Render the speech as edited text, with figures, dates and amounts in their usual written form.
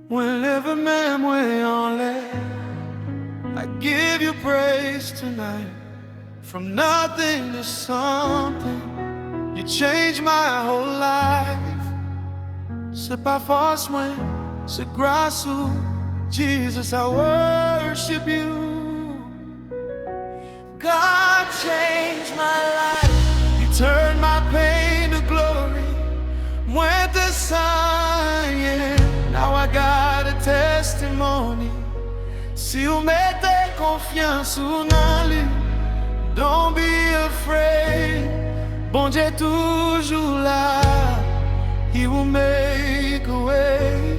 Whenever même en l'air, I give you praise tonight. From nothing to something, you changed my whole life. C'est pas force, moi, c'est grâce ou Jesus, I worship you. God changed my life. You turned my pain to glory. Went the sun, yeah. Now I got a testimony. Si vous mettez confiance en lui, don't be afraid. Bon Dieu est toujours là. He will make a way.